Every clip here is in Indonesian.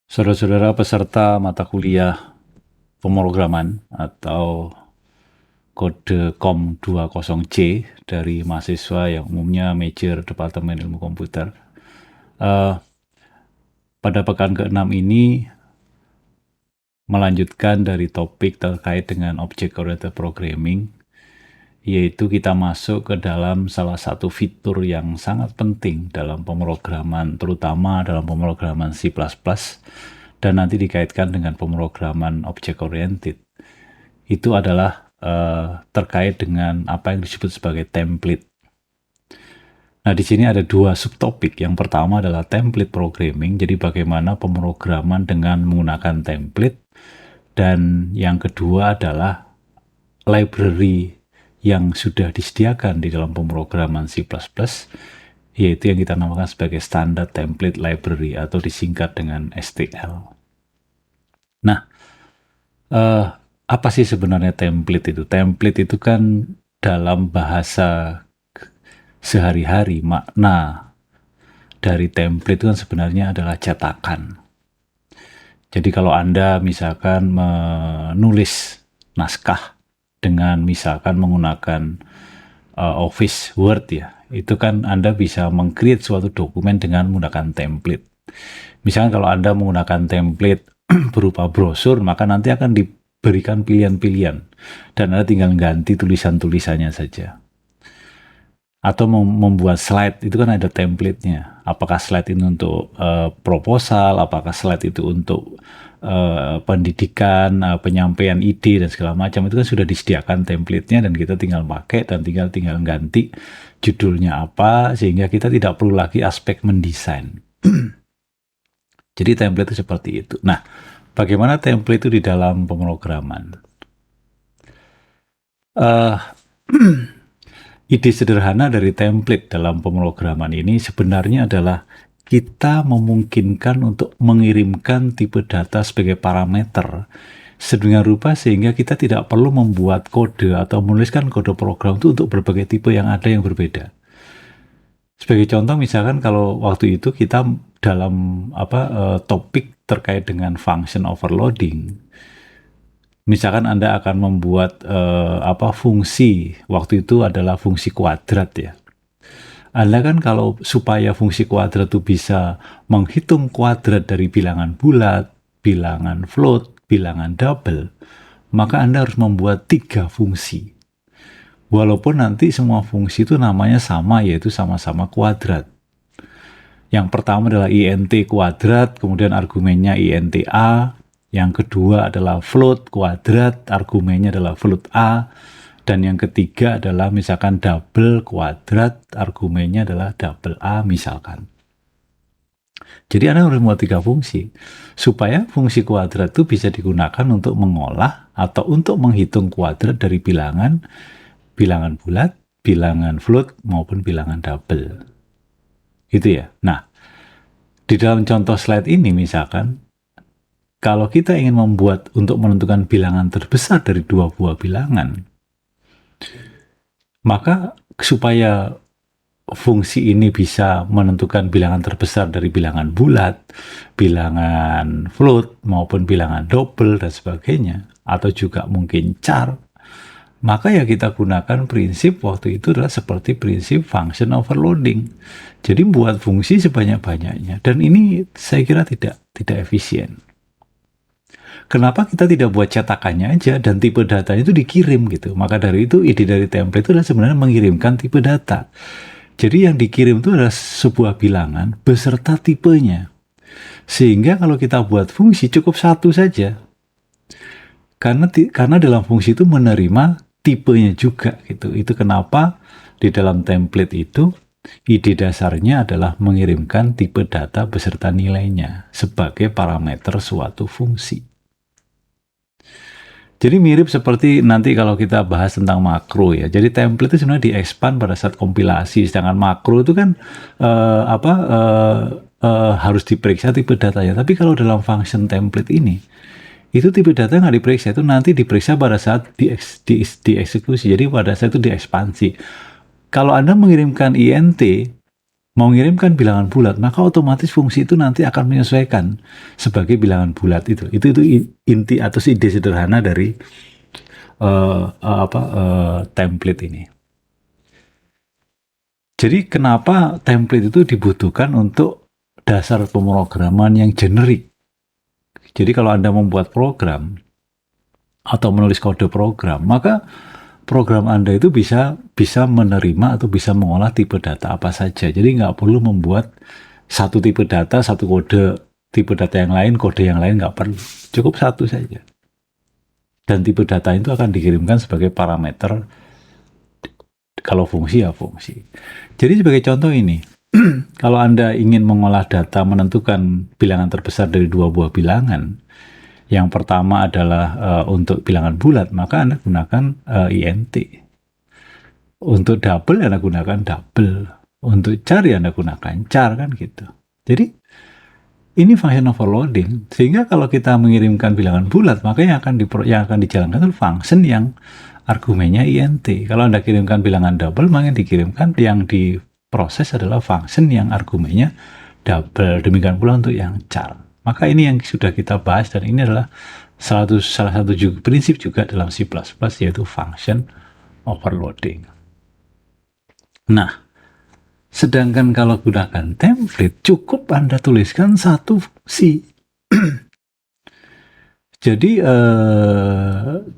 Saudara-saudara peserta mata kuliah pemrograman atau kode COM 20C dari mahasiswa yang umumnya major Departemen Ilmu Komputer. Pada pekan ke-6 ini melanjutkan dari topik terkait dengan Object-Oriented Programming, yaitu kita masuk ke dalam salah satu fitur yang sangat penting dalam pemrograman, terutama dalam pemrograman C++, dan nanti dikaitkan dengan pemrograman Object-Oriented. Itu adalah terkait dengan apa yang disebut sebagai template. Nah, di sini ada dua subtopik. Yang pertama adalah template programming, jadi bagaimana pemrograman dengan menggunakan template. Dan yang kedua adalah library yang sudah disediakan di dalam pemrograman C++, yaitu yang kita namakan sebagai Standard Template Library atau disingkat dengan STL. Nah, apa sih sebenarnya template itu? Template itu kan dalam bahasa sehari-hari, makna dari template itu kan sebenarnya adalah cetakan. Jadi kalau Anda misalkan menulis naskah dengan misalkan menggunakan Office Word ya, itu kan Anda bisa meng-create suatu dokumen dengan menggunakan template. Misalkan kalau Anda menggunakan template berupa brosur, maka nanti akan diberikan pilihan-pilihan dan Anda tinggal ganti tulisan-tulisannya saja. Atau membuat slide, itu kan ada template-nya. Apakah slide ini untuk proposal, apakah slide itu untuk pendidikan, penyampaian ide dan segala macam, itu kan sudah disediakan template-nya dan kita tinggal pakai dan tinggal ganti judulnya apa, sehingga kita tidak perlu lagi aspek mendesain. Jadi template itu seperti itu. Nah, bagaimana template itu di dalam pemrograman? Ide sederhana dari template dalam pemrograman ini sebenarnya adalah kita memungkinkan untuk mengirimkan tipe data sebagai parameter sedemikian rupa sehingga kita tidak perlu membuat kode atau menuliskan kode program itu untuk berbagai tipe yang ada yang berbeda. Sebagai contoh, misalkan kalau waktu itu kita dalam topik terkait dengan function overloading, misalkan Anda akan membuat fungsi, waktu itu adalah fungsi kuadrat ya. Anda kan kalau supaya fungsi kuadrat itu bisa menghitung kuadrat dari bilangan bulat, bilangan float, bilangan double, maka Anda harus membuat 3 fungsi. Walaupun nanti semua fungsi itu namanya sama, yaitu sama-sama kuadrat. Yang pertama adalah int kuadrat, kemudian argumennya int a. Yang kedua adalah float kuadrat, argumennya adalah float a. Dan yang ketiga adalah misalkan double kuadrat, argumennya adalah double a misalkan. Jadi Anda harus membuat 3 fungsi, supaya fungsi kuadrat itu bisa digunakan untuk mengolah atau untuk menghitung kuadrat dari bilangan bulat, bilangan float, maupun bilangan double. Gitu ya. Nah, di dalam contoh slide ini misalkan, kalau kita ingin membuat untuk menentukan bilangan terbesar dari 2 buah bilangan, maka supaya fungsi ini bisa menentukan bilangan terbesar dari bilangan bulat, bilangan float, maupun bilangan double dan sebagainya, atau juga mungkin char, maka ya kita gunakan prinsip waktu itu adalah seperti prinsip function overloading. Jadi buat fungsi sebanyak-banyaknya, dan ini saya kira tidak efisien. Kenapa kita tidak buat cetakannya aja dan tipe datanya itu dikirim gitu? Maka dari itu ide dari template itu adalah sebenarnya mengirimkan tipe data. Jadi yang dikirim itu adalah sebuah bilangan beserta tipenya. Sehingga kalau kita buat fungsi cukup 1 saja. Karena dalam fungsi itu menerima tipenya juga gitu. Itu kenapa di dalam template itu ide dasarnya adalah mengirimkan tipe data beserta nilainya sebagai parameter suatu fungsi. Jadi mirip seperti nanti kalau kita bahas tentang makro ya. Jadi template itu sebenarnya di-expand pada saat kompilasi, sedangkan makro itu kan harus diperiksa tipe datanya. Tapi kalau dalam function template ini, itu tipe data nggak diperiksa, itu nanti diperiksa pada saat dieksekusi. Jadi pada saat itu diekspansi. Kalau Anda mengirimkan int, mau ngirimkan bilangan bulat, maka otomatis fungsi itu nanti akan menyesuaikan sebagai bilangan bulat itu. Itu inti atau ide sederhana dari template ini. Jadi kenapa template itu dibutuhkan untuk dasar pemrograman yang generik? Jadi kalau Anda membuat program atau menulis kode program, maka program Anda itu bisa menerima atau bisa mengolah tipe data apa saja. Jadi nggak perlu membuat satu tipe data, satu kode tipe data yang lain, kode yang lain nggak perlu. Cukup satu saja. Dan tipe data itu akan dikirimkan sebagai parameter, kalau fungsi ya fungsi. Jadi sebagai contoh ini, kalau Anda ingin mengolah data menentukan bilangan terbesar dari dua buah bilangan, yang pertama adalah untuk bilangan bulat, maka Anda gunakan INT. Untuk double Anda gunakan double. Untuk char ya Anda gunakan char, kan gitu. Jadi ini function overloading, sehingga kalau kita mengirimkan bilangan bulat, maka yang akan dijalankan itu function yang argumennya INT. Kalau Anda kirimkan bilangan double, maka yang dikirimkan, yang diproses adalah function yang argumennya double. Demikian pula untuk yang char. Maka ini yang sudah kita bahas, dan ini adalah salah satu juga, prinsip juga dalam C++, yaitu function overloading. Nah, sedangkan kalau gunakan template, cukup Anda tuliskan satu fungsi. Jadi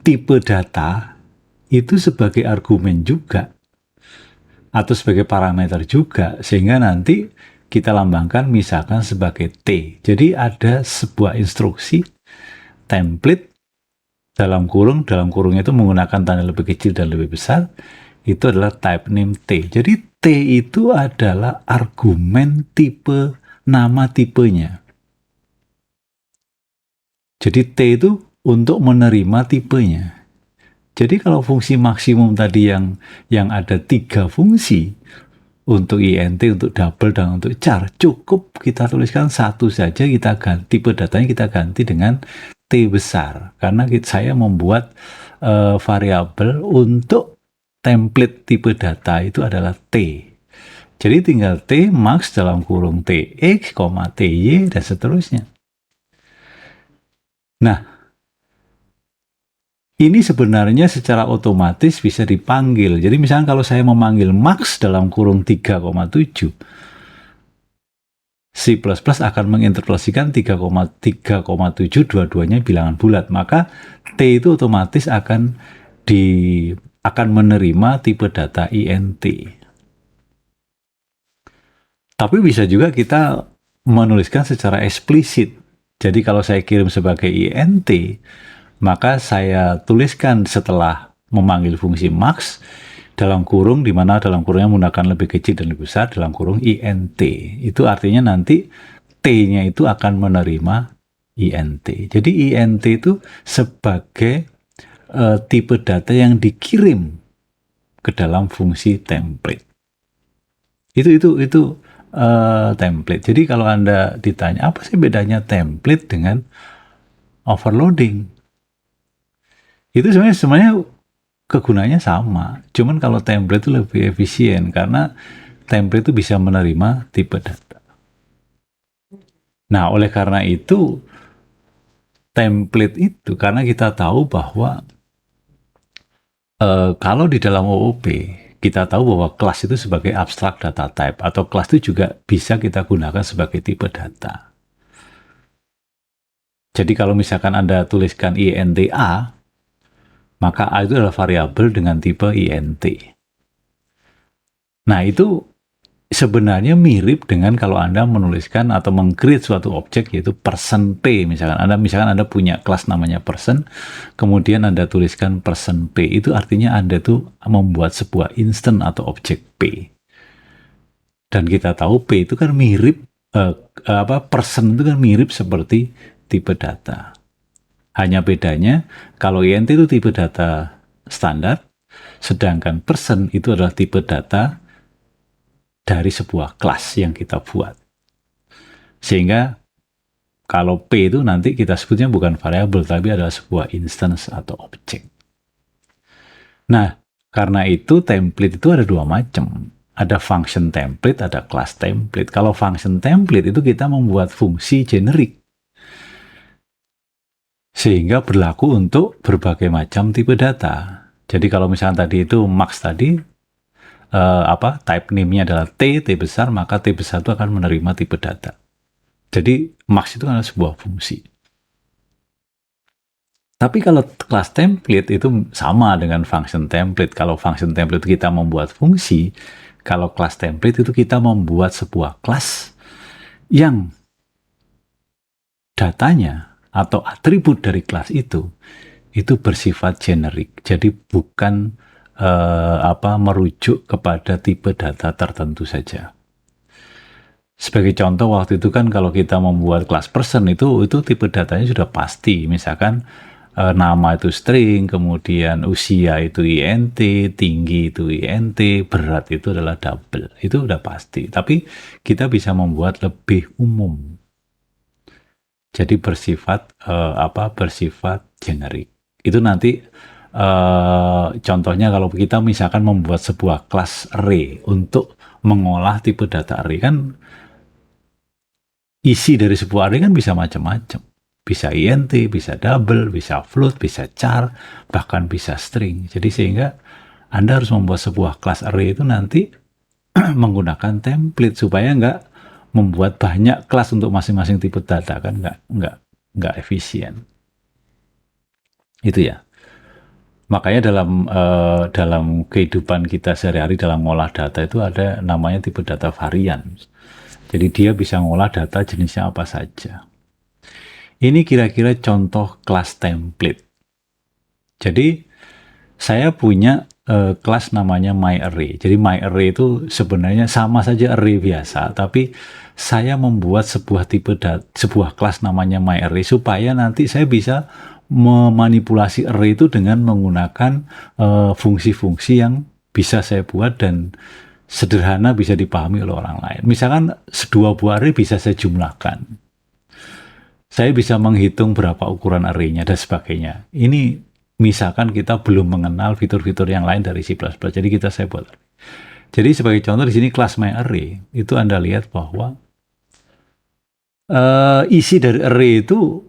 tipe data itu sebagai argumen juga, atau sebagai parameter juga, sehingga nanti kita lambangkan misalkan sebagai T. Jadi ada sebuah instruksi template dalam kurungnya itu menggunakan tanda lebih kecil dan lebih besar, itu adalah type name T. Jadi T itu adalah argumen tipe, nama tipenya. Jadi T itu untuk menerima tipenya. Jadi kalau fungsi maksimum tadi yang ada 3 fungsi, untuk INT, untuk double, dan untuk char, cukup kita tuliskan satu saja, kita ganti tipe datanya, kita ganti dengan T besar, karena saya membuat variabel untuk template tipe data itu adalah T. Jadi tinggal T max dalam kurung TX, TY, dan seterusnya. Nah, ini sebenarnya secara otomatis bisa dipanggil. Jadi misalnya kalau saya memanggil max dalam kurung 3,7, C++ akan menginterpretasikan 3,7 dua-duanya bilangan bulat. Maka T itu otomatis akan menerima tipe data INT. Tapi bisa juga kita menuliskan secara eksplisit. Jadi kalau saya kirim sebagai INT, maka saya tuliskan setelah memanggil fungsi max dalam kurung, di mana dalam kurungnya menggunakan lebih kecil dan lebih besar, dalam kurung INT. Itu artinya nanti T-nya itu akan menerima INT. Jadi INT itu sebagai tipe data yang dikirim ke dalam fungsi template. Itu template. Jadi kalau Anda ditanya apa sih bedanya template dengan overloading, itu sebenarnya kegunaannya sama. Cuman kalau template itu lebih efisien karena template itu bisa menerima tipe data. Nah, oleh karena itu template itu, karena kita tahu bahwa kalau di dalam OOP kita tahu bahwa kelas itu sebagai abstract data type, atau kelas itu juga bisa kita gunakan sebagai tipe data. Jadi kalau misalkan Anda tuliskan INTA, maka A itu adalah variabel dengan tipe INT. Nah, itu sebenarnya mirip dengan kalau Anda menuliskan atau meng-create suatu objek, yaitu person P. Misalkan Anda punya kelas namanya person, kemudian Anda tuliskan person P. Itu artinya Anda tuh membuat sebuah instant atau objek P. Dan kita tahu P itu kan mirip, person itu kan mirip seperti tipe data. Hanya bedanya, kalau INT itu tipe data standar, sedangkan person itu adalah tipe data dari sebuah kelas yang kita buat. Sehingga kalau P itu nanti kita sebutnya bukan variabel, tapi adalah sebuah instance atau objek. Nah, karena itu template itu ada dua macam. ada function template, ada class template. Kalau function template itu kita membuat fungsi generik, sehingga berlaku untuk berbagai macam tipe data. Jadi kalau misalnya tadi itu max tadi, type name-nya adalah T besar, maka T besar itu akan menerima tipe data. Jadi max itu adalah sebuah fungsi. Tapi kalau class template itu sama dengan function template. Kalau function template kita membuat fungsi, kalau class template itu kita membuat sebuah kelas yang datanya atau atribut dari kelas itu bersifat generik. Jadi bukan merujuk kepada tipe data tertentu saja. Sebagai contoh waktu itu kan kalau kita membuat kelas person itu tipe datanya sudah pasti. Misalkan nama itu string, kemudian usia itu int, tinggi itu int, berat itu adalah double. Itu udah pasti. Tapi kita bisa membuat lebih umum. Jadi bersifat bersifat generik. Itu nanti contohnya kalau kita misalkan membuat sebuah kelas array untuk mengolah tipe data array, kan isi dari sebuah array kan bisa macam-macam. Bisa int, bisa double, bisa float, bisa char, bahkan bisa string. Jadi sehingga Anda harus membuat sebuah kelas array itu nanti menggunakan template supaya nggak membuat banyak kelas untuk masing-masing tipe data, kan nggak efisien. Itu ya. Makanya dalam kehidupan kita sehari-hari dalam ngolah data itu ada namanya tipe data varian. Jadi dia bisa ngolah data jenisnya apa saja. Ini kira-kira contoh kelas template. Jadi saya punya kelas namanya myArray. Jadi myArray itu sebenarnya sama saja array biasa, tapi saya membuat sebuah kelas namanya myArray supaya nanti saya bisa memanipulasi array itu dengan menggunakan fungsi-fungsi yang bisa saya buat dan sederhana, bisa dipahami oleh orang lain. Misalkan dua buah array bisa saya jumlahkan. Saya bisa menghitung berapa ukuran array-nya dan sebagainya. Ini misalkan kita belum mengenal fitur-fitur yang lain dari C++. Jadi saya buat. Jadi sebagai contoh di sini kelas myArray itu Anda lihat bahwa isi dari array itu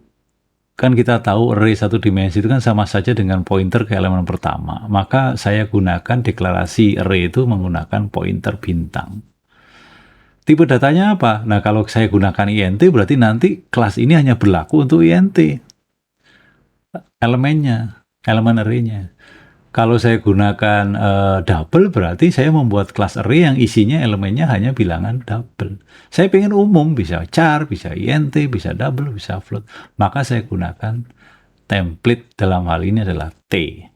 kan kita tahu array satu dimensi itu kan sama saja dengan pointer ke elemen pertama. Maka saya gunakan deklarasi array itu menggunakan pointer bintang. Tipe datanya apa? Nah, kalau saya gunakan int berarti nanti kelas ini hanya berlaku untuk int. Elemennya, elemen array-nya. Kalau saya gunakan double berarti saya membuat kelas array yang isinya elemennya hanya bilangan double. Saya pengen umum, bisa char, bisa int, bisa double, bisa float. Maka saya gunakan template, dalam hal ini adalah T.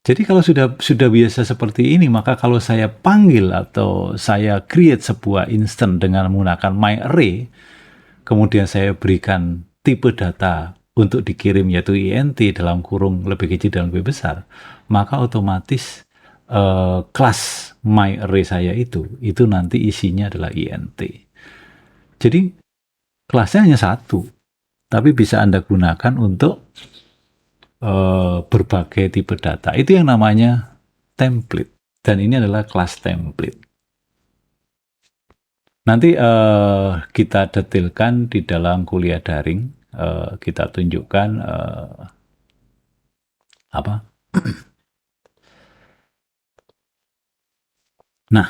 Jadi kalau sudah biasa seperti ini, maka kalau saya panggil atau saya create sebuah instance dengan menggunakan myArray, kemudian saya berikan tipe data untuk dikirim yaitu int dalam kurung lebih kecil dan lebih besar, maka otomatis kelas myArray saya itu nanti isinya adalah int. Jadi kelasnya hanya satu, tapi bisa Anda gunakan untuk berbagai tipe data. Itu yang namanya template, dan ini adalah kelas template. Nanti kita detailkan di dalam kuliah daring, kita tunjukkan Nah,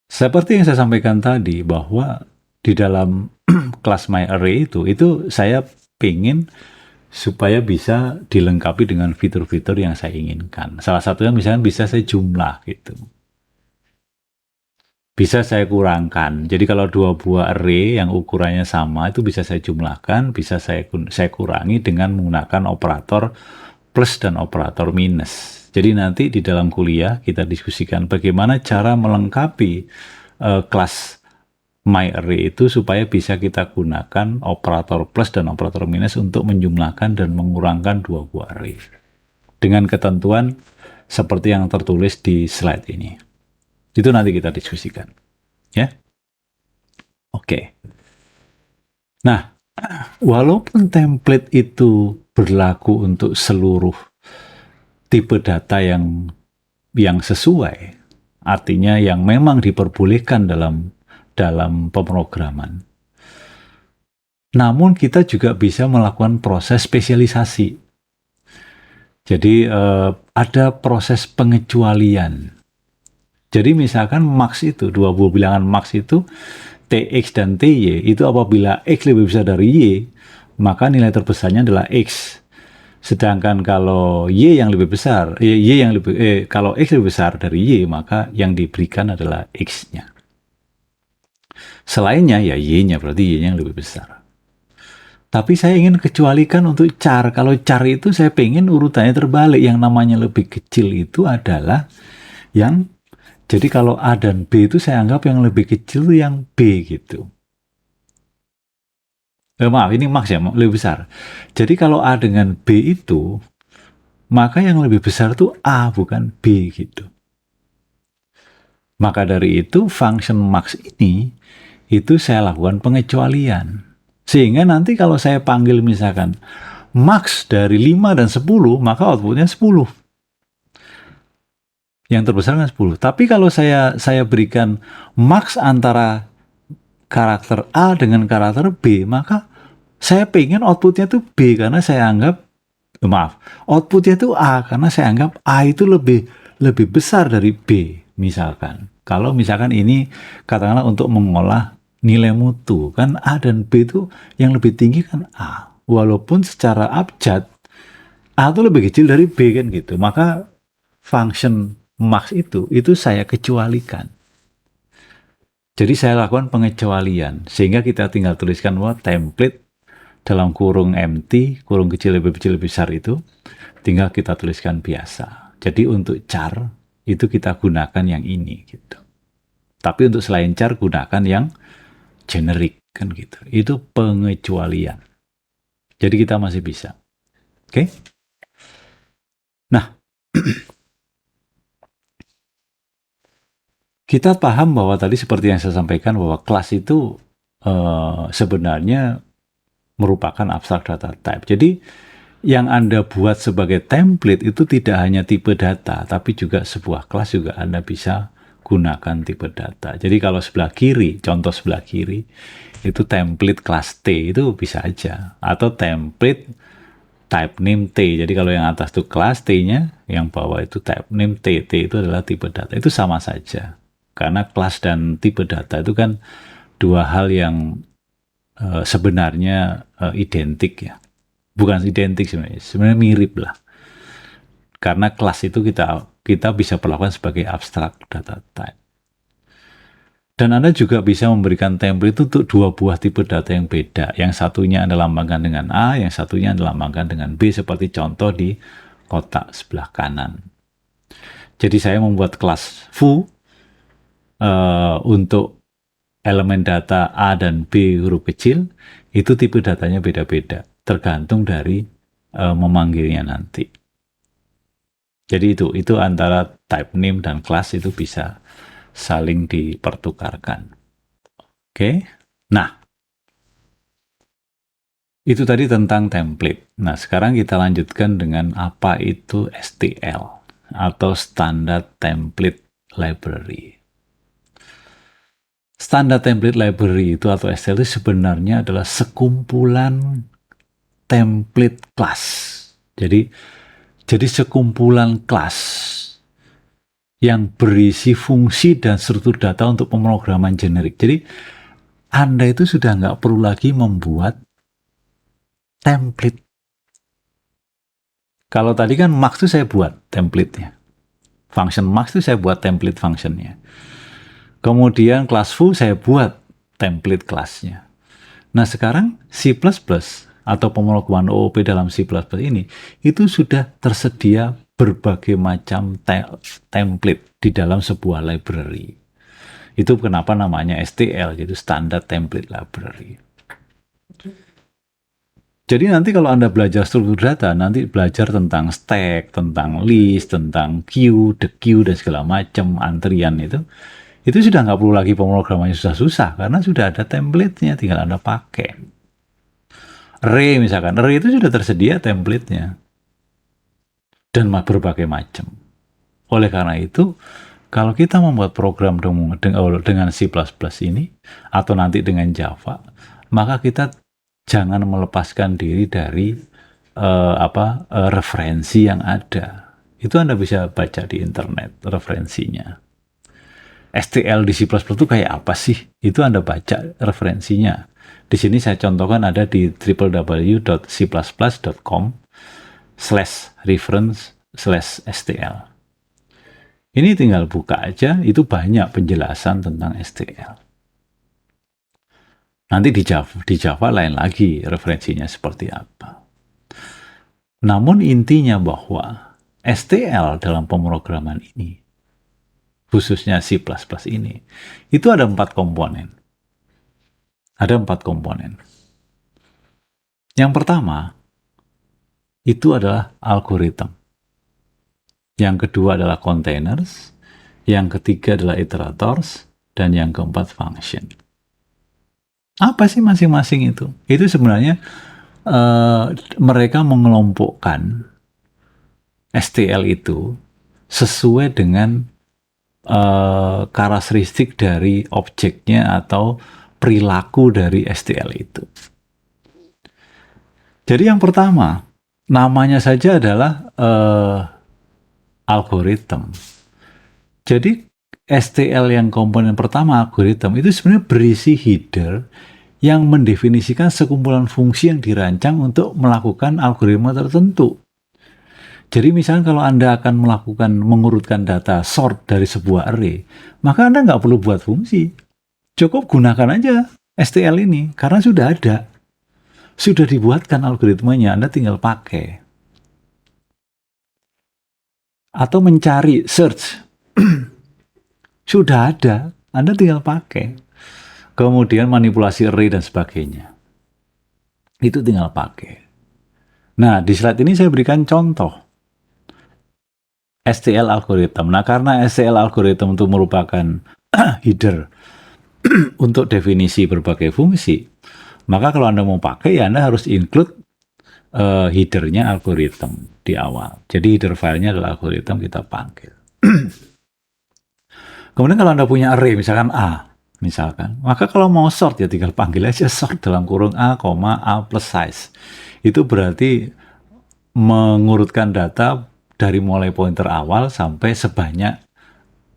seperti yang saya sampaikan tadi bahwa di dalam kelas myArray itu saya ingin supaya bisa dilengkapi dengan fitur-fitur yang saya inginkan. Salah satunya misalnya bisa saya jumlah gitu. Bisa saya kurangkan. Jadi kalau dua buah array yang ukurannya sama itu bisa saya jumlahkan, bisa saya kurangi dengan menggunakan operator plus dan operator minus. Jadi nanti di dalam kuliah kita diskusikan bagaimana cara melengkapi kelas myArray itu supaya bisa kita gunakan operator plus dan operator minus untuk menjumlahkan dan mengurangkan dua buah array dengan ketentuan seperti yang tertulis di slide ini. Itu nanti kita diskusikan, ya. Oke. Nah, walaupun template itu berlaku untuk seluruh tipe data yang sesuai artinya yang memang diperbolehkan dalam pemrograman. Namun kita juga bisa melakukan proses spesialisasi. Jadi ada proses pengecualian. Jadi misalkan max itu, dua buah bilangan max itu Tx dan Ty, itu apabila X lebih besar dari Y, maka nilai terbesarnya adalah X. Sedangkan kalau Y yang lebih besar, kalau X lebih besar dari Y, maka yang diberikan adalah X-nya. Selainnya ya Y-nya, berarti Y-nya yang lebih besar. Tapi saya ingin kecualikan untuk char. Kalau char itu saya pengen urutannya terbalik. Yang namanya lebih kecil itu adalah yang, jadi kalau A dan B itu saya anggap yang lebih kecil yang B gitu. Maaf, ini max ya, lebih besar. Jadi kalau A dengan B itu, maka yang lebih besar itu A bukan B gitu. Maka dari itu function max ini, itu saya lakukan pengecualian. Sehingga nanti kalau saya panggil misalkan max dari 5 dan 10, maka outputnya 10. Yang terbesar kan 10. Tapi kalau saya berikan max antara karakter A dengan karakter B, maka saya pengen outputnya itu B karena saya anggap, outputnya itu A karena saya anggap A itu lebih besar dari B misalkan. Kalau misalkan ini katakanlah untuk mengolah nilai mutu, kan A dan B itu yang lebih tinggi kan A. Walaupun secara abjad A itu lebih kecil dari B kan gitu. Maka function max itu saya kecualikan. Jadi saya lakukan pengecualian sehingga kita tinggal tuliskan bahwa template dalam kurung empty, kurung kecil lebih besar itu tinggal kita tuliskan biasa. Jadi untuk char itu kita gunakan yang ini gitu. Tapi untuk selain char gunakan yang generik kan gitu. Itu pengecualian. Jadi kita masih bisa. Oke? Nah, kita paham bahwa tadi seperti yang saya sampaikan bahwa kelas itu sebenarnya merupakan abstract data type. Jadi yang Anda buat sebagai template itu tidak hanya tipe data, tapi juga sebuah kelas juga Anda bisa gunakan tipe data. Jadi kalau sebelah kiri, contoh sebelah kiri, itu template kelas T, itu bisa aja. Atau template type name T. Jadi kalau yang atas itu kelas T-nya, yang bawah itu type name T. T itu adalah tipe data. Itu sama saja. Karena kelas dan tipe data itu kan dua hal yang sebenarnya identik ya. Bukan identik sebenarnya mirip lah. Karena kelas itu kita bisa perlakukan sebagai abstract data type. Dan Anda juga bisa memberikan template untuk dua buah tipe data yang beda. Yang satunya Anda lambangkan dengan A, yang satunya Anda lambangkan dengan B, seperti contoh di kotak sebelah kanan. Jadi saya membuat kelas foo untuk elemen data A dan B huruf kecil, itu tipe datanya beda-beda, tergantung dari memanggilnya nanti. Jadi itu antara type name dan class itu bisa saling dipertukarkan. Oke, nah itu tadi tentang template. Nah sekarang kita lanjutkan dengan apa itu STL atau Standard Template Library. Standard Template Library itu atau STL itu sebenarnya adalah sekumpulan template class. Jadi sekumpulan kelas yang berisi fungsi dan struktur data untuk pemrograman generik. Jadi Anda itu sudah nggak perlu lagi membuat template. Kalau tadi kan max itu saya buat template-nya. Function max itu saya buat template functionnya. Kemudian kelas foo saya buat template kelasnya. Nah sekarang C++ atau pemrograman OOP dalam C++ ini itu sudah tersedia berbagai macam template di dalam sebuah library. Itu kenapa namanya STL, yaitu Standard Template Library. Jadi nanti kalau Anda belajar struktur data, nanti belajar tentang stack, tentang list, tentang queue, the queue, dan segala macam antrian itu sudah nggak perlu lagi pemrogramannya susah-susah, karena sudah ada template-nya, tinggal Anda pakai. Array misalkan, array itu sudah tersedia template-nya. Dan berbagai macam. Oleh karena itu, Kalau kita membuat program dengan C++ ini, atau nanti dengan Java, maka kita jangan melepaskan diri dari referensi yang ada. Itu Anda bisa baca di internet referensinya. STL di C++ itu kayak apa sih? Itu Anda baca referensinya. Di sini saya contohkan ada di www.cplus.com/reference/stl. Ini tinggal buka aja, itu banyak penjelasan tentang STL. Nanti di Java lain lagi referensinya seperti apa. Namun intinya bahwa STL dalam pemrograman ini, khususnya C++ ini, itu ada 4 komponen. Ada 4 komponen. Yang pertama, itu adalah algoritma. Yang kedua adalah containers, yang ketiga adalah iterators, dan yang keempat function. Apa sih masing-masing itu? Itu sebenarnya mereka mengelompokkan STL itu sesuai dengan karakteristik dari objeknya atau perilaku dari STL itu. Jadi yang pertama, namanya saja adalah algoritma. Jadi STL yang komponen pertama, algoritma, itu sebenarnya berisi header yang mendefinisikan sekumpulan fungsi yang dirancang untuk melakukan algoritma tertentu. Jadi misalnya kalau Anda akan mengurutkan data sort dari sebuah array, maka Anda nggak perlu buat fungsi. Cukup gunakan aja STL ini, karena sudah ada. Sudah dibuatkan algoritmanya, Anda tinggal pakai. Atau mencari, search. Sudah ada, Anda tinggal pakai. Kemudian manipulasi array dan sebagainya. Itu tinggal pakai. Nah, di slide ini saya berikan contoh STL algoritma. Nah, karena STL algoritma itu merupakan header untuk definisi berbagai fungsi, maka kalau Anda mau pakai, ya Anda harus include headernya algoritma di awal. Jadi header filenya adalah algoritma, kita panggil. Kemudian kalau Anda punya array, misalkan A, maka kalau mau sort ya tinggal panggil aja sort dalam kurung A, A plus size. Itu berarti mengurutkan data dari mulai pointer awal sampai sebanyak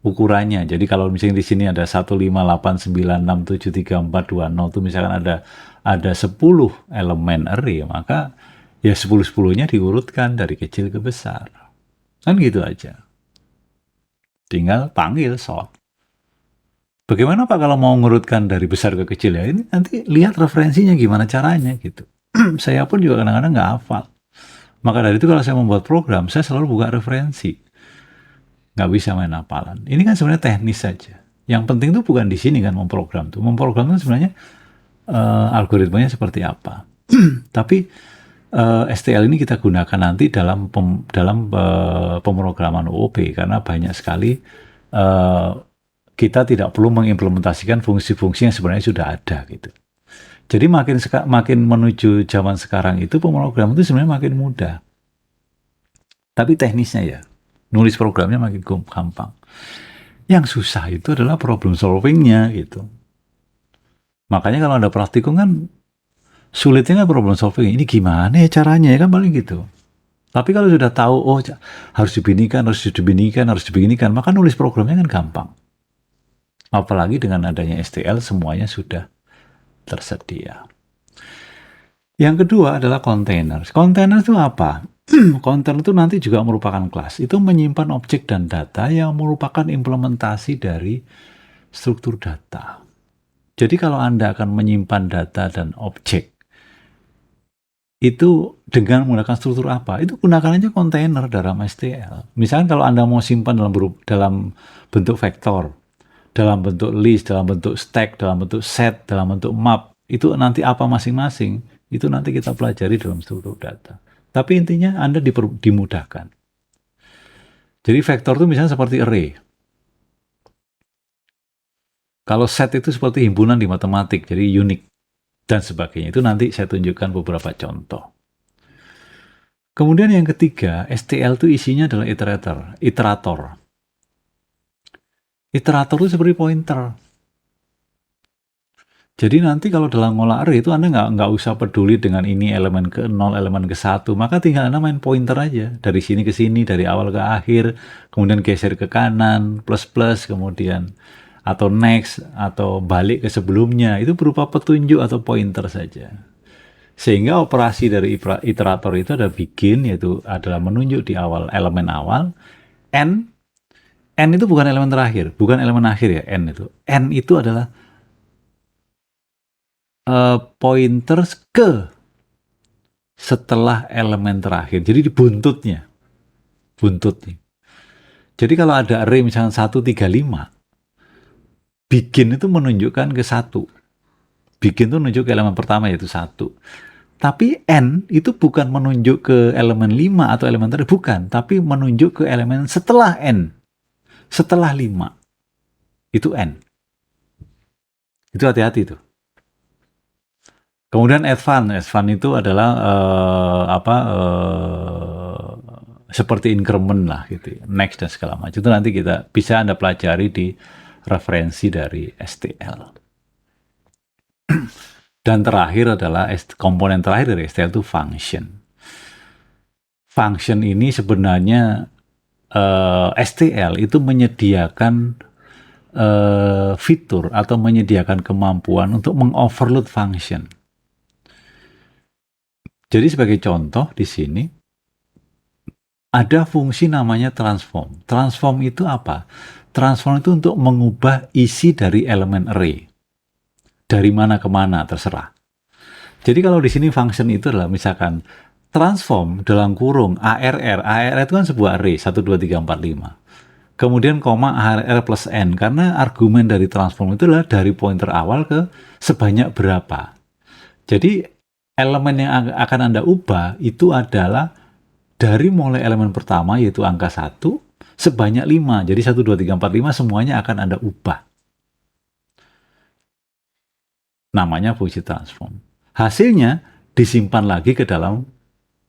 ukurannya. Jadi kalau misalnya di sini ada 158967342 itu misalkan ada 10 elemen array, maka ya 10-10-nya diurutkan dari kecil ke besar. Kan gitu aja. Tinggal panggil sort. Bagaimana Pak kalau mau ngurutkan dari besar ke kecil ya? Ini nanti lihat referensinya gimana caranya gitu. Saya pun juga kadang-kadang nggak hafal. Maka dari itu kalau saya membuat program, saya selalu buka referensi. Nggak bisa main hafalan. Ini kan sebenarnya teknis saja. Yang penting tuh bukan di sini kan memprogram tuh. Memprogram itu sebenarnya algoritmanya seperti apa. Tapi STL ini kita gunakan nanti dalam pemrograman OOP karena banyak sekali kita tidak perlu mengimplementasikan fungsi-fungsi yang sebenarnya sudah ada gitu. Jadi makin menuju zaman sekarang itu pemrograman itu sebenarnya makin mudah. Tapi teknisnya ya, nulis programnya makin gampang. Yang susah itu adalah problem solvingnya gitu. Makanya kalau ada praktikum kan sulitnya kan problem solving. Ini gimana ya caranya ya kan paling gitu. Tapi kalau sudah tahu, oh harus dibinikan, maka nulis programnya kan gampang. Apalagi dengan adanya STL semuanya sudah tersedia. Yang kedua adalah container. Container itu apa? Container itu nanti juga merupakan kelas. Itu menyimpan objek dan data yang merupakan implementasi dari struktur data. Jadi kalau Anda akan menyimpan data dan objek, itu dengan menggunakan struktur apa? Itu gunakan aja container dalam STL. Misalnya kalau Anda mau simpan dalam bentuk vektor, dalam bentuk list, dalam bentuk stack, dalam bentuk set, dalam bentuk map, itu nanti apa masing-masing, itu nanti kita pelajari dalam struktur data. Tapi intinya Anda dimudahkan. Jadi vektor itu misalnya seperti array. Kalau set itu seperti himpunan di matematik, jadi unik dan sebagainya. Itu nanti saya tunjukkan beberapa contoh. Kemudian yang ketiga, STL itu isinya adalah iterator. Iterator itu seperti pointer. Jadi nanti kalau dalam ngolah array itu Anda nggak usah peduli dengan ini elemen ke 0, elemen ke 1, maka tinggal Anda main pointer aja. Dari sini ke sini, dari awal ke akhir, kemudian geser ke kanan, plus, kemudian atau next, atau balik ke sebelumnya. Itu berupa petunjuk atau pointer saja. Sehingga operasi dari iterator itu ada begin, yaitu adalah menunjuk di awal elemen awal. N itu bukan elemen terakhir, bukan elemen akhir ya, N itu. N itu adalah pointers ke setelah elemen terakhir. Jadi di buntutnya. Jadi kalau ada array misalnya 135, begin itu menunjukkan ke 1. Begin itu menunjuk ke elemen pertama yaitu 1. Tapi N itu bukan menunjuk ke elemen 5 atau elemen terakhir, bukan. Tapi menunjuk ke elemen setelah N. Setelah 5. Itu N. Itu hati-hati tuh. Kemudian advance itu adalah seperti increment lah gitu, next dan segala macam. Itu nanti kita bisa Anda pelajari di referensi dari STL. Dan terakhir adalah komponen terakhir dari STL itu function. Function ini sebenarnya STL itu menyediakan fitur atau menyediakan kemampuan untuk mengoverload function. Jadi sebagai contoh di sini ada fungsi namanya transform. Transform itu apa? Transform itu untuk mengubah isi dari elemen array. Dari mana ke mana terserah. Jadi kalau di sini function itu adalah misalkan transform dalam kurung ARR. ARR itu kan sebuah array 1 2 3 4 5. Kemudian koma ARR plus N, karena argumen dari transform itu adalah dari pointer awal ke sebanyak berapa. Jadi elemen yang akan Anda ubah itu adalah dari mulai elemen pertama yaitu angka 1 sebanyak 5. Jadi 1, 2, 3, 4, 5 semuanya akan Anda ubah. Namanya fungsi transform. Hasilnya disimpan lagi ke dalam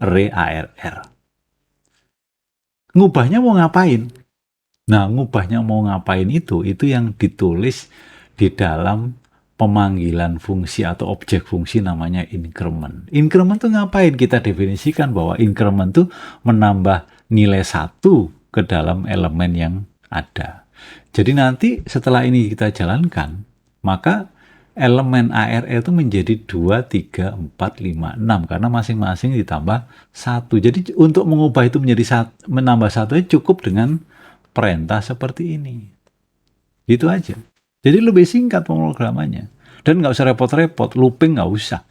array ARR. Ngubahnya mau ngapain? Nah, ngubahnya mau ngapain itu yang ditulis di dalam pemanggilan fungsi atau objek fungsi namanya increment. Increment itu ngapain? Kita definisikan bahwa increment itu menambah nilai 1 ke dalam elemen yang ada. Jadi nanti setelah ini kita jalankan, maka elemen ARR itu menjadi 2, 3, 4, 5, 6 karena masing-masing ditambah 1. Jadi untuk mengubah itu menjadi menambah 1 cukup dengan perintah seperti ini. Itu aja. Jadi lebih singkat pemrogramannya. Dan nggak usah repot-repot, looping nggak usah.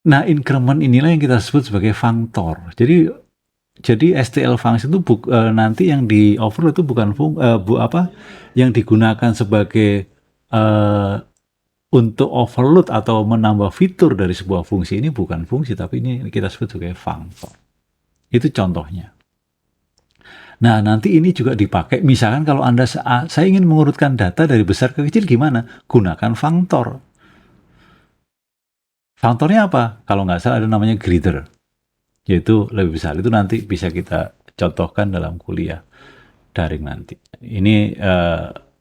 Nah, increment inilah yang kita sebut sebagai functor. Jadi STL function itu nanti yang di overload itu bukan yang digunakan sebagai untuk overload atau menambah fitur dari sebuah fungsi ini bukan fungsi, tapi ini kita sebut sebagai functor. Itu contohnya. Nah, nanti ini juga dipakai, misalkan kalau saya ingin mengurutkan data dari besar ke kecil gimana? Gunakan functor. Functornya apa? Kalau nggak salah ada namanya greater, yaitu lebih besar. Itu nanti bisa kita contohkan dalam kuliah daring nanti. Ini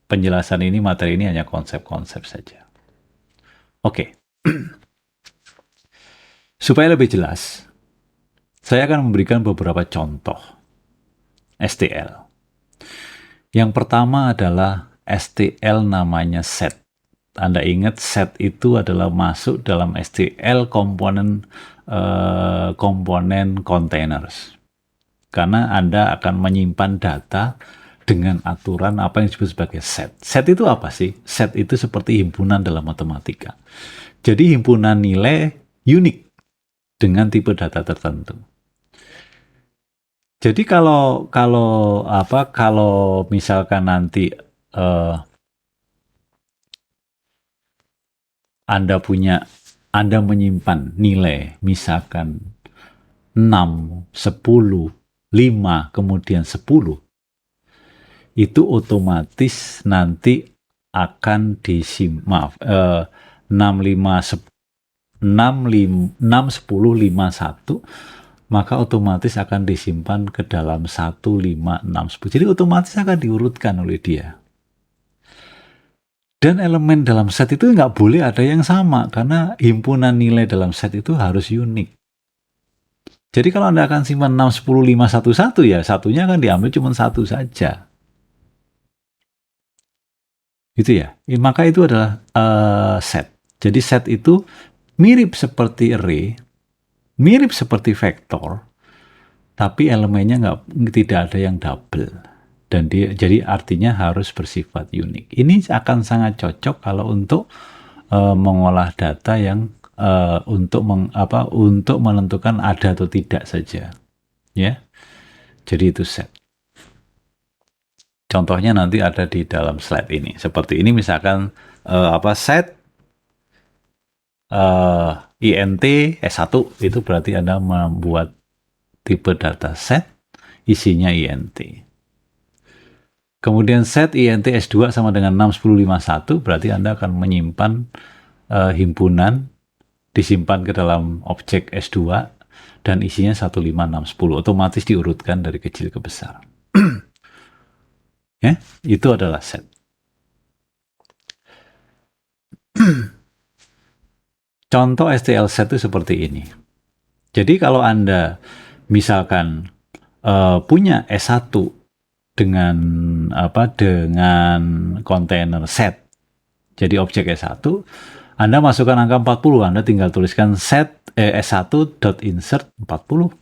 penjelasan ini, materi ini hanya konsep-konsep saja. Oke. Supaya lebih jelas, saya akan memberikan beberapa contoh STL. Yang pertama adalah STL namanya set. Anda ingat set itu adalah masuk dalam STL komponen containers. Karena Anda akan menyimpan data dengan aturan apa yang disebut sebagai set. Set itu apa sih? Set itu seperti himpunan dalam matematika. Jadi himpunan nilai unik dengan tipe data tertentu. Jadi kalau misalkan nanti Anda menyimpan nilai misalkan 6, 10, 5, kemudian 10, itu otomatis nanti akan 6, 5, 6, 10, 5, 1 maka otomatis akan disimpan ke dalam 1, 5, 6, 10. Jadi otomatis akan diurutkan oleh dia. Dan elemen dalam set itu nggak boleh ada yang sama, karena himpunan nilai dalam set itu harus unik. Jadi kalau Anda akan simpan 6, 10, 5, 1, 1, ya satunya akan diambil cuma satu saja. Gitu ya. Maka itu adalah set. Jadi set itu mirip seperti array, mirip seperti vektor, tapi elemennya tidak ada yang double. Dan jadi artinya harus bersifat unik. Ini akan sangat cocok kalau untuk mengolah data yang untuk menentukan ada atau tidak saja, ya. Jadi itu set. Contohnya nanti ada di dalam slide ini. Seperti ini misalkan set int S1, itu berarti Anda membuat tipe data set isinya int. Kemudian set int S2 sama dengan 6, 10, 5, 1, berarti Anda akan menyimpan himpunan, disimpan ke dalam objek S2 dan isinya 1, 5, 6, 10. Otomatis diurutkan dari kecil ke besar. Ya, itu adalah set. Contoh STL set itu seperti ini. Jadi kalau Anda misalkan punya S1 dengan dengan kontainer set, jadi objek S1, Anda masukkan angka 40, Anda tinggal tuliskan set S1.insert 40.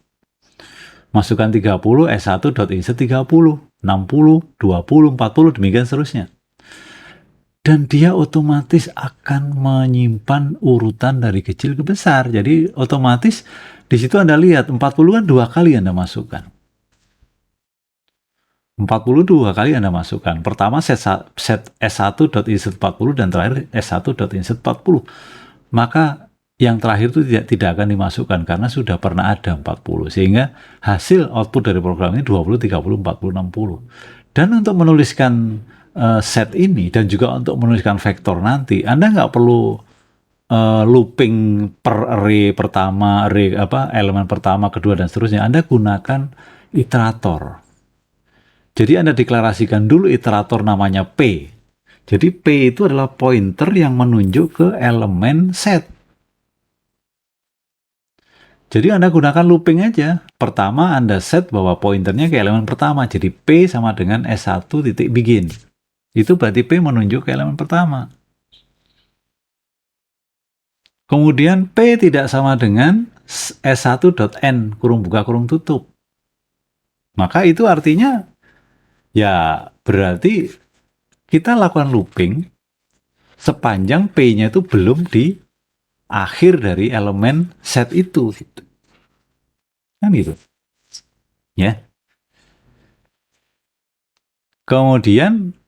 Masukkan 30, S1.insert 30, 60, 20, 40, demikian seterusnya. Dan dia otomatis akan menyimpan urutan dari kecil ke besar. Jadi otomatis di situ Anda lihat 40 kan 2 kali Anda masukkan. 42 kali Anda masukkan. Pertama set S1.insert 40 dan terakhir S1.insert 40. Maka yang terakhir itu tidak akan dimasukkan karena sudah pernah ada 40. Sehingga hasil output dari program ini 20, 30, 40, 60. Dan untuk menuliskan set ini dan juga untuk menuliskan vektor nanti, Anda nggak perlu looping per array pertama, elemen pertama, kedua, dan seterusnya. Anda gunakan iterator. Jadi Anda deklarasikan dulu iterator namanya P. Jadi P itu adalah pointer yang menunjuk ke elemen set. Jadi Anda gunakan looping aja. Pertama Anda set bahwa pointernya ke elemen pertama. Jadi P sama dengan S1 titik begin. Itu berarti P menunjuk ke elemen pertama. Kemudian P tidak sama dengan S1.n, kurung buka kurung tutup. Maka itu artinya, ya berarti kita lakukan looping sepanjang P-nya itu belum di akhir dari elemen set itu. Kan gitu. Ya. Kemudian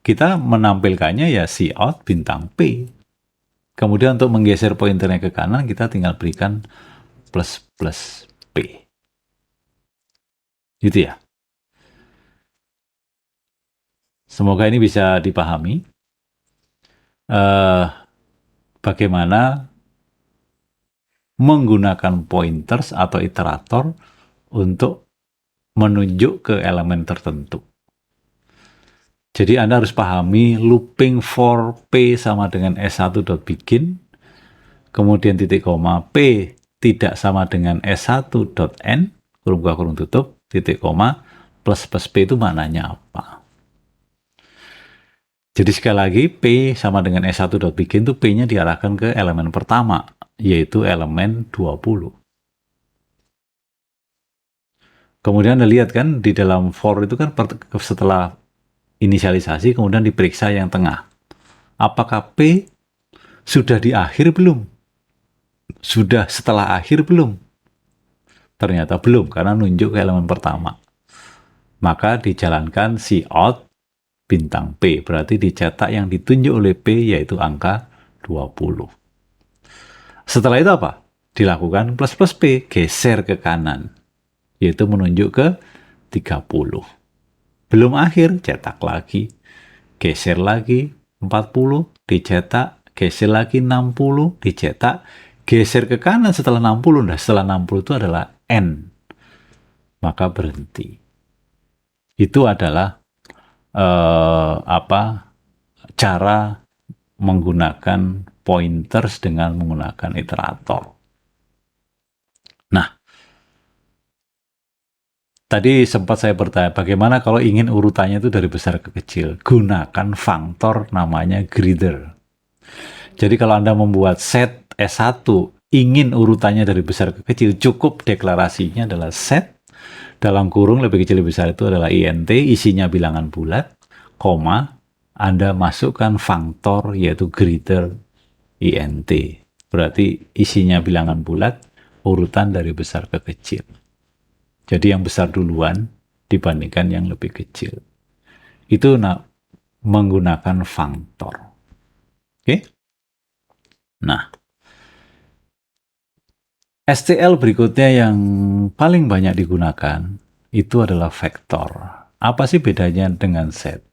kita menampilkannya ya cout bintang P. Kemudian untuk menggeser pointernya ke kanan, kita tinggal berikan plus plus P. Gitu ya. Semoga ini bisa dipahami. Bagaimana menggunakan pointers atau iterator untuk menunjuk ke elemen tertentu. Jadi Anda harus pahami looping for P sama dengan S1.begin, kemudian titik koma P tidak sama dengan S1.n, kurung buka kurung tutup, titik koma, plus plus P itu maknanya apa. Jadi sekali lagi, P sama dengan S1.begin itu P-nya diarahkan ke elemen pertama, yaitu elemen 20. Kemudian Anda lihat kan, di dalam for itu kan setelah inisialisasi, kemudian diperiksa yang tengah. Apakah P sudah di akhir belum? Sudah setelah akhir belum? Ternyata belum, karena nunjuk ke elemen pertama. Maka dijalankan cout bintang P, berarti dicetak yang ditunjuk oleh P, yaitu angka 20. Setelah itu apa? Dilakukan plus plus P, geser ke kanan, yaitu menunjuk ke 30. Belum akhir, cetak lagi, geser lagi 40, dicetak, geser lagi 60, dicetak, geser ke kanan setelah 60, nah setelah 60 itu adalah N, maka berhenti. Itu adalah cara menggunakan pointers dengan menggunakan iterator. Nah, tadi sempat saya bertanya, bagaimana kalau ingin urutannya itu dari besar ke kecil? Gunakan functor namanya greater. Jadi kalau Anda membuat set S1, ingin urutannya dari besar ke kecil, cukup deklarasinya adalah set, dalam kurung lebih kecil lebih besar itu adalah int, isinya bilangan bulat, koma, Anda masukkan functor yaitu greater int. Berarti isinya bilangan bulat, urutan dari besar ke kecil. Jadi yang besar duluan dibandingkan yang lebih kecil. Itu menggunakan functor. Oke? Nah, STL berikutnya yang paling banyak digunakan itu adalah vektor. Apa sih bedanya dengan set?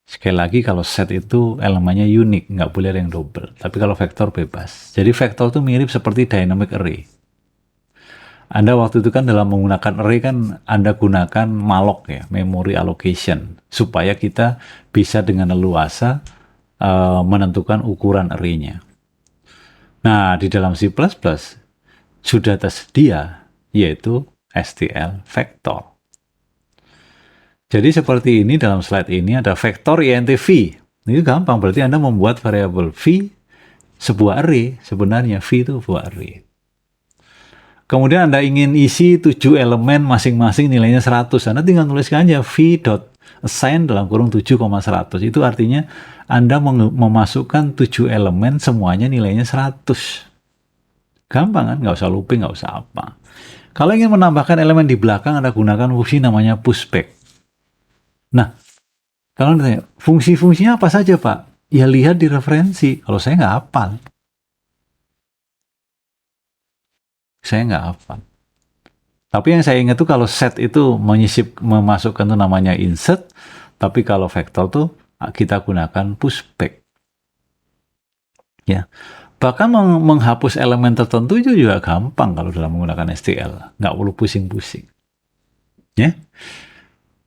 Sekali lagi, kalau set itu elemennya unik, nggak boleh ada yang double. Tapi kalau vektor bebas. Jadi vektor itu mirip seperti dynamic array. Anda waktu itu kan dalam menggunakan array kan Anda gunakan malloc ya, memory allocation, supaya kita bisa dengan leluasa menentukan ukuran array-nya. Nah, di dalam C++ sudah tersedia yaitu STL vektor. Jadi seperti ini dalam slide ini ada vektor int v. Ini gampang, berarti Anda membuat variabel v sebuah array, sebenarnya v itu sebuah array. Kemudian Anda ingin isi 7 elemen masing-masing nilainya 100. Anda tinggal tuliskan aja v.assign dalam kurung 7,100. Itu artinya Anda memasukkan 7 elemen semuanya nilainya 100. Gampang kan? Nggak usah looping, nggak usah apa. Kalau ingin menambahkan elemen di belakang, Anda gunakan fungsi namanya pushback. Nah, kalau Anda tanya, fungsi-fungsinya apa saja Pak? Ya lihat di referensi. Kalau saya nggak hafal. Saya nggak hafal. Tapi yang saya ingat tuh kalau set itu memasukkan tuh namanya insert, tapi kalau vektor tuh kita gunakan pushback. Ya. Bahkan menghapus elemen tertentu itu juga gampang kalau dalam menggunakan STL. Nggak perlu pusing-pusing. Ya.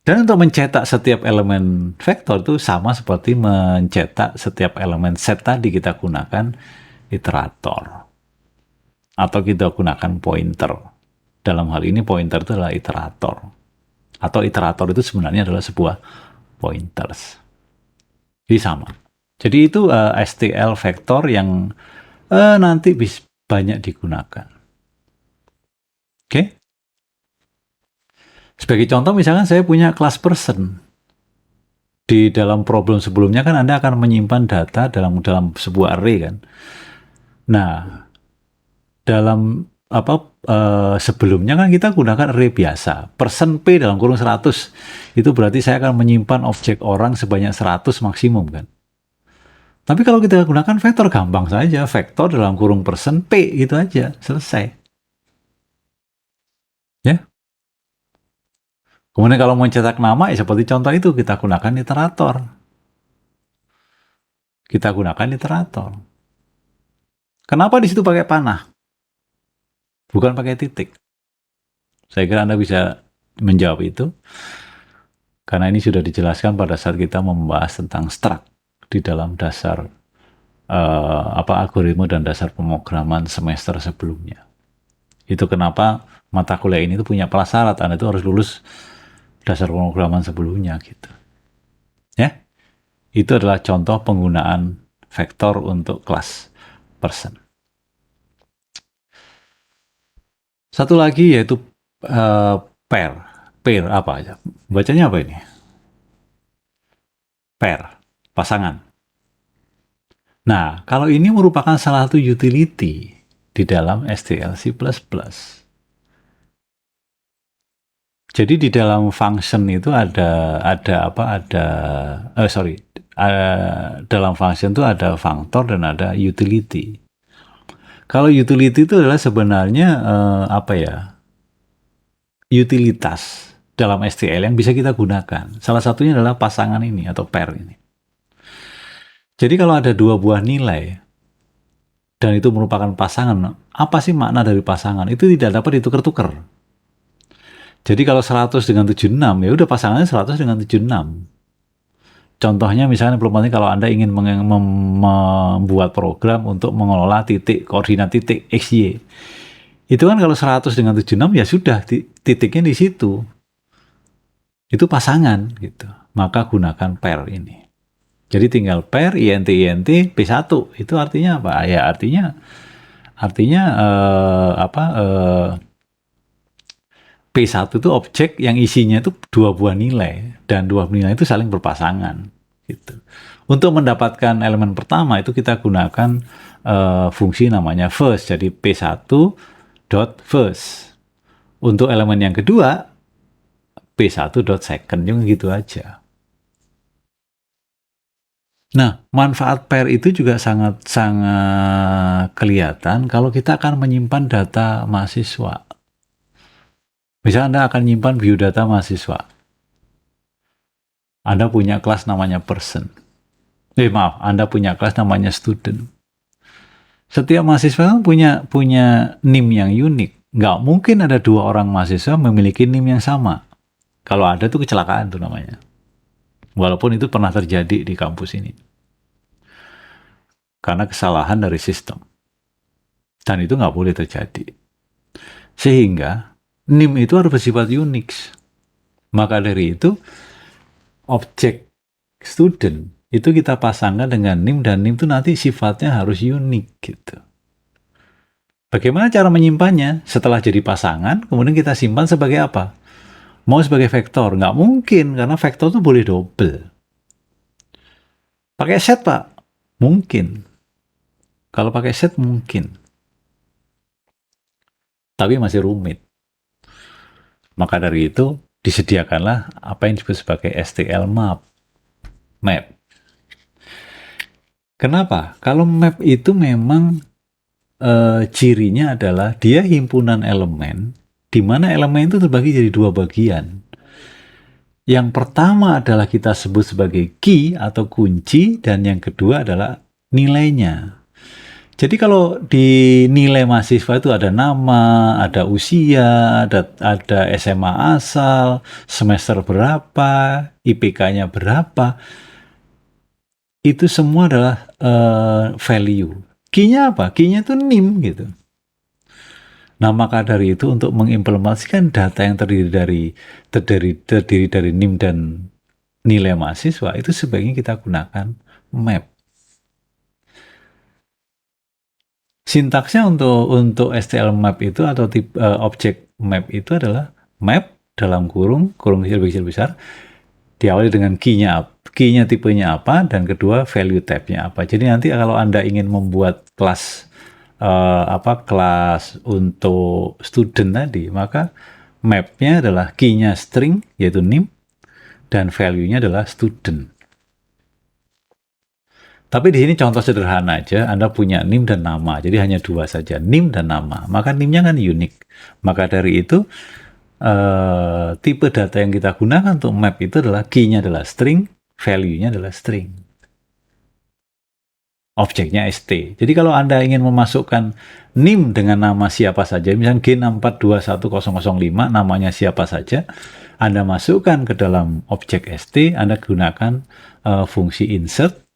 Dan untuk mencetak setiap elemen vektor itu sama seperti mencetak setiap elemen set tadi, kita gunakan iterator. Atau kita gunakan pointer. Dalam hal ini pointer itu adalah iterator. Atau iterator itu sebenarnya adalah sebuah pointers. Jadi sama. Jadi itu STL vektor yang nanti bisa banyak digunakan. Oke? Sebagai contoh misalkan saya punya class person. Di dalam problem sebelumnya kan Anda akan menyimpan data dalam sebuah array kan. Nah, dalam sebelumnya kan kita gunakan array biasa. Person P dalam kurung 100. Itu berarti saya akan menyimpan objek orang sebanyak 100 maksimum kan. Tapi kalau kita gunakan vektor gampang saja. Vektor dalam kurung person P gitu aja. Selesai. Ya. Kemudian kalau mau cetak nama ya seperti contoh itu, kita gunakan iterator. Kita gunakan iterator. Kenapa di situ pakai panah? Bukan pakai titik. Saya kira Anda bisa menjawab itu. Karena ini sudah dijelaskan pada saat kita membahas tentang struct di dalam dasar algoritma dan dasar pemrograman semester sebelumnya. Itu kenapa mata kuliah ini tuh punya prasyarat, Anda itu harus lulus dasar pemrograman sebelumnya gitu. Ya. Itu adalah contoh penggunaan vektor untuk class person. Satu lagi yaitu pair. Pair apa aja? Bacanya apa ini? Pair, pasangan. Nah, kalau ini merupakan salah satu utility di dalam STL C++. Jadi di dalam function itu dalam function itu ada functor dan ada utility. Kalau utility itu adalah sebenarnya utilitas dalam STL yang bisa kita gunakan. Salah satunya adalah pasangan ini atau pair ini. Jadi kalau ada dua buah nilai, dan itu merupakan pasangan, apa sih makna dari pasangan? Itu tidak dapat ditukar-tukar. Jadi kalau 100 dengan 76, ya udah pasangannya 100 dengan 76. Contohnya misalnya kalau Anda ingin membuat program untuk mengelola koordinat titik X, Y. Itu kan kalau 100 dengan 76 ya sudah titiknya di situ. Itu pasangan gitu. Maka gunakan pair ini. Jadi tinggal pair INT P1. Itu artinya apa? Ya artinya P1 itu objek yang isinya itu dua buah nilai dan dua nilai itu saling berpasangan gitu. Untuk mendapatkan elemen pertama itu kita gunakan fungsi namanya first. Jadi P1 dot first. Untuk elemen yang kedua P1 dot second, juga gitu aja. Nah, manfaat pair itu juga sangat kelihatan kalau kita akan menyimpan data mahasiswa. Misalnya Anda akan menyimpan biodata mahasiswa. Anda punya kelas namanya person. Anda punya kelas namanya student. Setiap mahasiswa kan punya NIM yang unik. Nggak mungkin ada dua orang mahasiswa memiliki NIM yang sama. Kalau ada tuh kecelakaan tuh namanya. Walaupun itu pernah terjadi di kampus ini. Karena kesalahan dari sistem. Dan itu nggak boleh terjadi. Sehingga NIM itu harus bersifat unik. Maka dari itu, objek student itu kita pasangkan dengan NIM, dan NIM itu nanti sifatnya harus unik gitu. Bagaimana cara menyimpannya? Setelah jadi pasangan, kemudian kita simpan sebagai apa? Mau sebagai vektor? Nggak mungkin, karena vektor itu boleh double. Pakai set, Pak? Mungkin. Kalau pakai set, mungkin. Tapi masih rumit. Maka dari itu, disediakanlah apa yang disebut sebagai STL map. Kenapa? Kalau map itu memang cirinya adalah dia himpunan elemen, di mana elemen itu terbagi jadi dua bagian. Yang pertama adalah kita sebut sebagai key atau kunci, dan yang kedua adalah nilainya. Jadi kalau di nilai mahasiswa itu ada nama, ada usia, ada SMA asal, semester berapa, IPK-nya berapa, itu semua adalah value. Key-nya apa? Key-nya itu NIM gitu. Nah, maka dari itu untuk mengimplementasikan data yang terdiri dari NIM dan nilai mahasiswa, itu sebaiknya kita gunakan map. Sintaksnya untuk STL map itu atau tipe objek map itu adalah map dalam kurung kecil besar, diawali dengan key-nya tipenya apa, dan kedua value type-nya apa. Jadi nanti kalau Anda ingin membuat kelas kelas untuk student tadi, maka map-nya adalah key-nya string yaitu NIM, dan value-nya adalah student. Tapi di sini contoh sederhana aja, Anda punya NIM dan nama, jadi hanya dua saja, NIM dan nama. Maka NIM-nya kan unik. Maka dari itu tipe data yang kita gunakan untuk map itu adalah key-nya adalah string, value-nya adalah string. Objeknya ST. Jadi kalau Anda ingin memasukkan NIM dengan nama siapa saja, misalnya G6421005, namanya siapa saja, Anda masukkan ke dalam objek ST, Anda gunakan fungsi insert.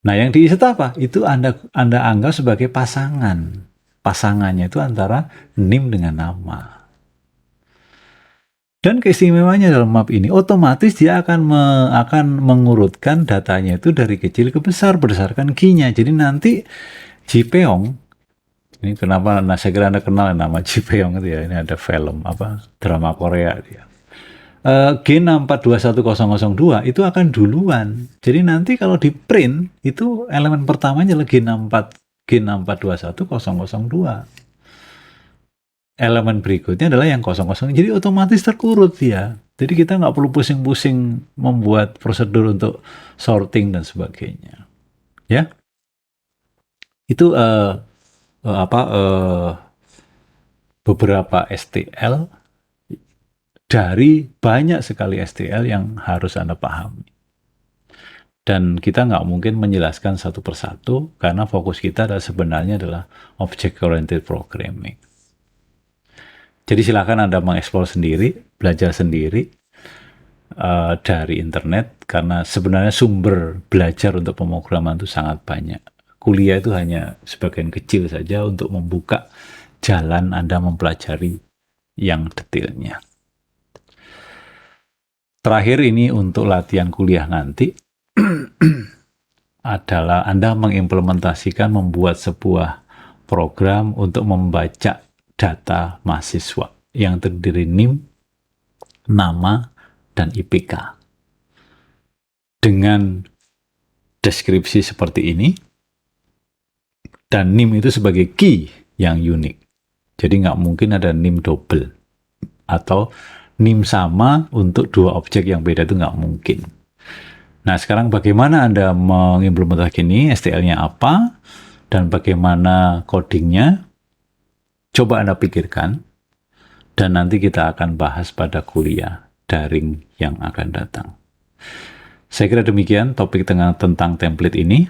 Nah, yang di-insert apa? Itu Anda anggap sebagai pasangan. Pasangannya itu antara NIM dengan nama. Dan keistimewaannya dalam map ini, otomatis dia akan mengurutkan datanya itu dari kecil ke besar berdasarkan key-nya. Jadi nanti Jipeong, ini kenapa saya kira Anda kenal nama Jipeong itu ya, ini ada film drama Korea dia. G6421002 itu akan duluan. Jadi nanti kalau di print itu elemen pertamanya adalah G6421002. Elemen berikutnya adalah yang 00. Jadi otomatis terkurut dia. Jadi kita nggak perlu pusing-pusing membuat prosedur untuk sorting dan sebagainya. Ya, itu beberapa STL dari banyak sekali STL yang harus Anda pahami. Dan kita nggak mungkin menjelaskan satu persatu karena fokus kita sebenarnya adalah object-oriented programming. Jadi silakan Anda mengeksplor sendiri, belajar sendiri dari internet, karena sebenarnya sumber belajar untuk pemrograman itu sangat banyak. Kuliah itu hanya sebagian kecil saja untuk membuka jalan Anda mempelajari yang detailnya. Terakhir ini untuk latihan kuliah nanti adalah Anda mengimplementasikan membuat sebuah program untuk membaca data mahasiswa yang terdiri NIM, nama, dan IPK. Dengan deskripsi seperti ini, dan NIM itu sebagai key yang unik. Jadi nggak mungkin ada NIM double. Atau NIM sama untuk dua objek yang beda, itu nggak mungkin. Nah, sekarang bagaimana Anda mengimplementasikan ini, STL-nya apa, dan bagaimana codingnya, coba Anda pikirkan, dan nanti kita akan bahas pada kuliah daring yang akan datang. Saya kira demikian topik tentang template ini,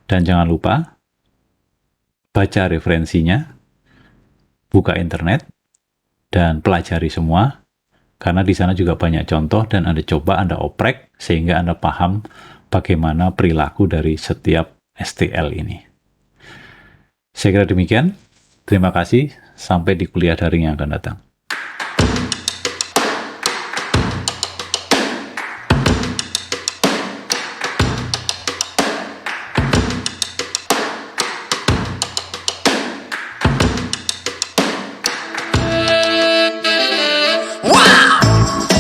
dan jangan lupa baca referensinya, buka internet, dan pelajari semua, karena di sana juga banyak contoh dan Anda coba, Anda oprek, sehingga Anda paham bagaimana perilaku dari setiap STL ini. Saya kira demikian. Terima kasih. Sampai di kuliah daring yang akan datang.